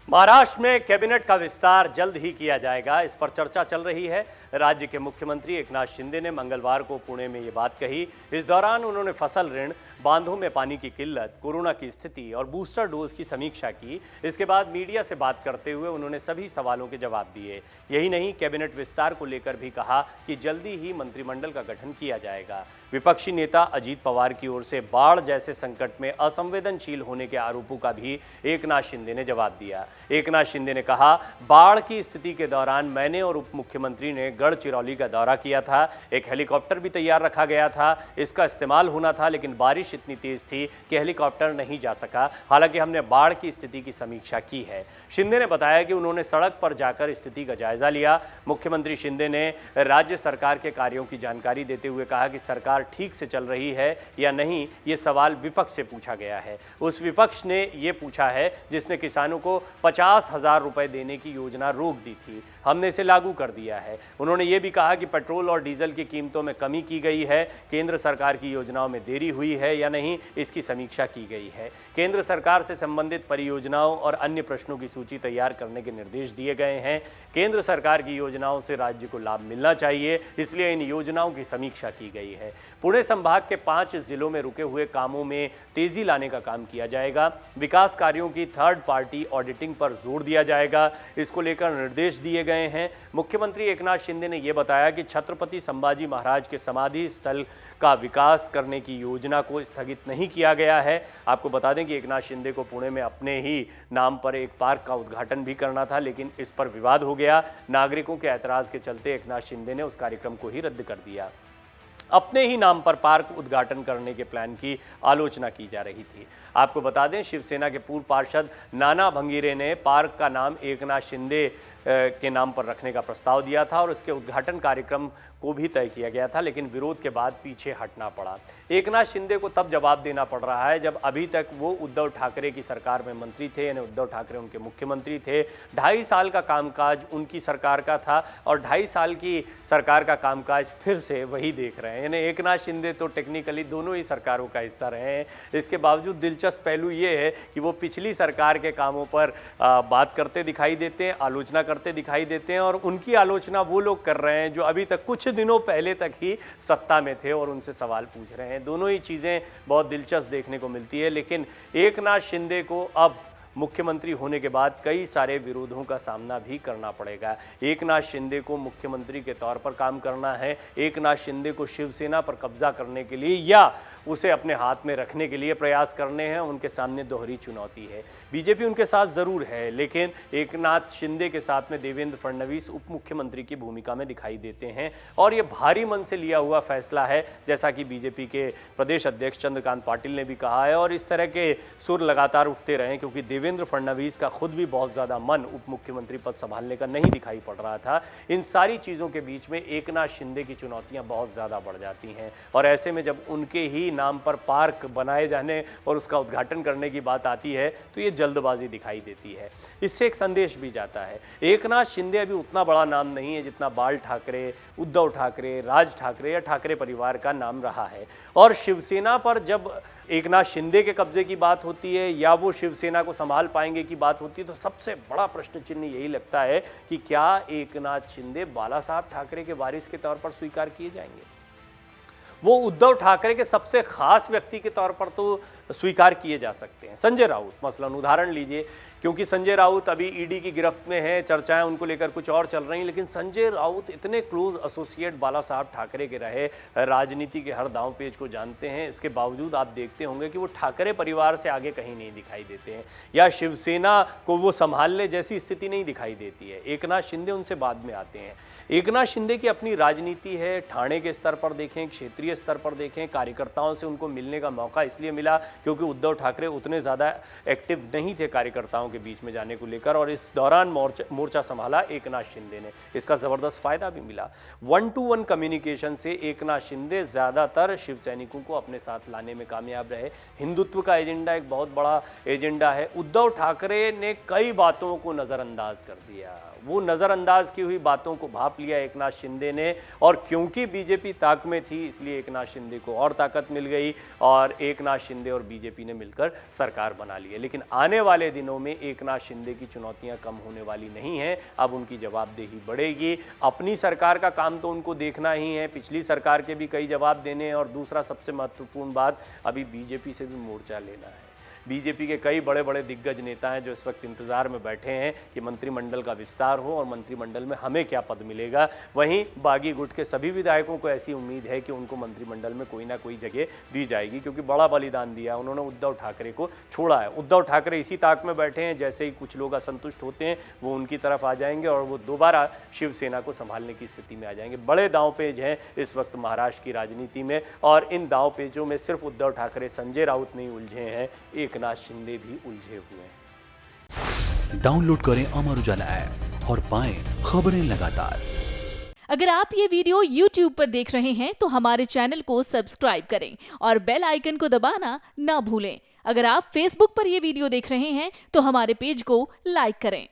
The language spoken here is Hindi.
महाराष्ट्र में कैबिनेट का विस्तार जल्द ही किया जाएगा, इस पर चर्चा चल रही है। राज्य के मुख्यमंत्री एकनाथ शिंदे ने मंगलवार को पुणे में ये बात कही। इस दौरान उन्होंने फसल ऋण, बांधों में पानी की किल्लत, कोरोना की स्थिति और बूस्टर डोज की समीक्षा की। इसके बाद मीडिया से बात करते हुए उन्होंने सभी सवालों के जवाब दिए। यही नहीं, कैबिनेट विस्तार को लेकर भी कहा कि जल्दी ही मंत्रिमंडल का गठन किया जाएगा। विपक्षी नेता अजीत पवार की ओर से बाढ़ जैसे संकट में असंवेदनशील होने के आरोपों का भी एकनाथ शिंदे ने जवाब दिया। एकनाथ शिंदे ने कहा, बाढ़ की स्थिति के दौरान मैंने और उप मुख्यमंत्री ने गढ़चिरौली का दौरा किया था। एक हेलीकॉप्टर भी तैयार रखा गया था, इसका इस्तेमाल होना था, लेकिन बारिश इतनी तेज थी कि हेलीकॉप्टर नहीं जा सका। हालांकि हमने बाढ़ की स्थिति की समीक्षा की है। शिंदे ने बताया कि उन्होंने सड़क पर जाकर स्थिति का जायजा लिया। मुख्यमंत्री शिंदे ने राज्य सरकार के कार्यों की जानकारी देते हुए कहा कि सरकार ठीक से चल रही है या नहीं, ये सवाल विपक्ष से पूछा गया है। उस विपक्ष ने ये पूछा है जिसने किसानों को 50,000 रुपए देने की योजना रोक दी थी। हमने इसे लागू कर दिया है। उन्होंने ये भी कहा कि पेट्रोल और डीजल की कीमतों में कमी की गई है। केंद्र सरकार की योजनाओं में देरी हुई है या नहीं, इसकी समीक्षा की गई है। केंद्र सरकार से संबंधित परियोजनाओं और अन्य प्रश्नों की सूची तैयार करने के निर्देश दिए गए हैं। केंद्र सरकार की योजनाओं से राज्य को लाभ मिलना चाहिए, इसलिए इन योजनाओं की समीक्षा की गई है। पुणे संभाग के 5 जिलों में रुके हुए कामों में तेजी लाने का काम किया जाएगा। विकास कार्यों की थर्ड पार्टी ऑडिटिंग पर जोर दिया जाएगा, इसको लेकर निर्देश दिए गए हैं। मुख्यमंत्री एकनाथ शिंदे ने यह बताया कि छत्रपति संभाजी महाराज के समाधि स्थल का विकास करने की योजना को स्थगित नहीं किया गया है। आपको बता दें कि एकनाथ शिंदे को पुणे में अपने ही नाम पर एक पार्क का उद्घाटन भी करना था, लेकिन इस पर विवाद हो गया। नागरिकों के ऐतराज के चलते एकनाथ शिंदे ने उस कार्यक्रम को ही रद्द कर दिया। अपने ही नाम पर पार्क उद्घाटन करने के प्लान की आलोचना की जा रही थी। आपको बता दें, शिवसेना के पूर्व पार्षद नाना भंगीरे ने पार्क का नाम एकनाथ शिंदे के नाम पर रखने का प्रस्ताव दिया था और उसके उद्घाटन कार्यक्रम को भी तय किया गया था, लेकिन विरोध के बाद पीछे हटना पड़ा। एकनाथ शिंदे को तब जवाब देना पड़ रहा है जब अभी तक वो उद्धव ठाकरे की सरकार में मंत्री थे, यानी उद्धव ठाकरे उनके मुख्यमंत्री थे। 2.5 साल का कामकाज उनकी सरकार का था और 2.5 साल की सरकार का कामकाज फिर से वही देख रहे हैं। यानी एकनाथ शिंदे तो टेक्निकली दोनों ही सरकारों का हिस्सा रहे हैं। इसके बावजूद दिलचस्प पहलू ये है कि वो पिछली सरकार के कामों पर बात करते दिखाई देते हैं, आलोचना करते दिखाई देते हैं, और उनकी आलोचना वो लोग कर रहे हैं जो अभी तक कुछ दिनों पहले तक ही सत्ता में थे और उनसे सवाल पूछ रहे हैं। दोनों ही चीज़ें बहुत दिलचस्प देखने को मिलती है, लेकिन एकनाथ शिंदे को अब मुख्यमंत्री होने के बाद कई सारे विरोधों का सामना भी करना पड़ेगा। एकनाथ शिंदे को मुख्यमंत्री के तौर पर काम करना है, एकनाथ शिंदे को शिवसेना पर कब्जा करने के लिए या उसे अपने हाथ में रखने के लिए प्रयास करने हैं। उनके सामने दोहरी चुनौती है। बीजेपी उनके साथ ज़रूर है, लेकिन एकनाथ शिंदे के साथ में देवेंद्र फडणवीस उप मुख्यमंत्री की भूमिका में दिखाई देते हैं और ये भारी मन से लिया हुआ फैसला है, जैसा कि बीजेपी के प्रदेश अध्यक्ष चंद्रकांत पाटिल ने भी कहा है। और इस तरह के सुर लगातार उठते रहे, क्योंकि देवेंद्र फडणवीस का खुद भी बहुत ज़्यादा मन उप मुख्यमंत्री पद संभालने का नहीं दिखाई पड़ रहा था। इन सारी चीज़ों के बीच में एकनाथ शिंदे की चुनौतियां बहुत ज़्यादा बढ़ जाती हैं, और ऐसे में जब उनके ही नाम पर पार्क बनाए जाने और उसका उद्घाटन करने की बात आती है तो ये जल्दबाजी दिखाई देती है। इससे एक संदेश भी जाता है, एकनाथ शिंदे अभी उतना बड़ा नाम नहीं है जितना बाल ठाकरे, उद्धव ठाकरे, राज ठाकरे या ठाकरे परिवार का नाम रहा है। और शिवसेना पर जब एकनाथ शिंदे के कब्जे की बात होती है या वो शिवसेना को संभाल पाएंगे की बात होती है, तो सबसे बड़ा प्रश्न चिन्ह यही लगता है कि क्या एकनाथ शिंदे बाला साहब ठाकरे के वारिस के तौर पर स्वीकार किए जाएंगे। वो उद्धव ठाकरे के सबसे खास व्यक्ति के तौर पर तो स्वीकार किए जा सकते हैं। संजय राउत मसलन उदाहरण लीजिए, क्योंकि संजय राउत अभी ईडी की गिरफ्त में है, चर्चाएं उनको लेकर कुछ और चल रही हैं, लेकिन संजय राउत इतने क्लोज एसोसिएट बाला साहब ठाकरे के रहे, राजनीति के हर दांव पेच को जानते हैं। इसके बावजूद आप देखते होंगे कि वो ठाकरे परिवार से आगे कहीं नहीं दिखाई देते हैं या शिवसेना को वो संभालने जैसी स्थिति नहीं दिखाई देती है। एकनाथ शिंदे उनसे बाद में आते हैं। एकनाथ शिंदे की अपनी राजनीति है, ठाणे के स्तर पर देखें, क्षेत्रीय स्तर पर देखें, कार्यकर्ताओं से उनको मिलने का मौका इसलिए मिला क्योंकि उद्धव ठाकरे उतने ज़्यादा एक्टिव नहीं थे कार्यकर्ताओं के बीच में जाने को लेकर, और इस दौरान मोर्चा संभाला एकनाथ शिंदे ने। इसका ज़बरदस्त फायदा भी मिला। 1-to-1 कम्युनिकेशन से एकनाथ शिंदे ज़्यादातर शिव सैनिकों को अपने साथ लाने में कामयाब रहे। हिंदुत्व का एजेंडा एक बहुत बड़ा एजेंडा है। उद्धव ठाकरे ने कई बातों को नज़रअंदाज कर दिया, वो नज़रअंदाज की हुई बातों को भाप लिया एकनाथ शिंदे ने, और क्योंकि बीजेपी ताक में थी इसलिए एकनाथ शिंदे को और ताकत मिल गई और एकनाथ शिंदे और बीजेपी ने मिलकर सरकार बना ली है। लेकिन आने वाले दिनों में एकनाथ शिंदे की चुनौतियां कम होने वाली नहीं हैं। अब उनकी जवाबदेही बढ़ेगी। अपनी सरकार का काम तो उनको देखना ही है, पिछली सरकार के भी कई जवाब देने हैं, और दूसरा सबसे महत्वपूर्ण बात, अभी बीजेपी से भी मोर्चा लेना है। बीजेपी के कई बड़े बड़े दिग्गज नेता हैं जो इस वक्त इंतजार में बैठे हैं कि मंत्रिमंडल का विस्तार हो और मंत्रिमंडल में हमें क्या पद मिलेगा। वहीं बागी गुट के सभी विधायकों को ऐसी उम्मीद है कि उनको मंत्रिमंडल में कोई ना कोई जगह दी जाएगी, क्योंकि बड़ा बलिदान दिया है उन्होंने, उद्धव ठाकरे को छोड़ा है। उद्धव ठाकरे इसी ताक में बैठे हैं, जैसे ही कुछ लोग असंतुष्ट होते हैं वो उनकी तरफ आ जाएंगे और वो दोबारा शिवसेना को संभालने की स्थिति में आ जाएंगे। बड़े दांवपेच हैं इस वक्त महाराष्ट्र की राजनीति में, और इन दांवपेचों में सिर्फ उद्धव ठाकरे, संजय राउत नहीं उलझे हैं, एकनाथ शिंदे भी उलझे हुए हैं। डाउनलोड करें अमर उजाला ऐप और पाएं खबरें लगातार। अगर आप ये वीडियो YouTube पर देख रहे हैं तो हमारे चैनल को सब्सक्राइब करें और बेल आइकन को दबाना ना भूलें। अगर आप Facebook पर ये वीडियो देख रहे हैं तो हमारे पेज को लाइक करें।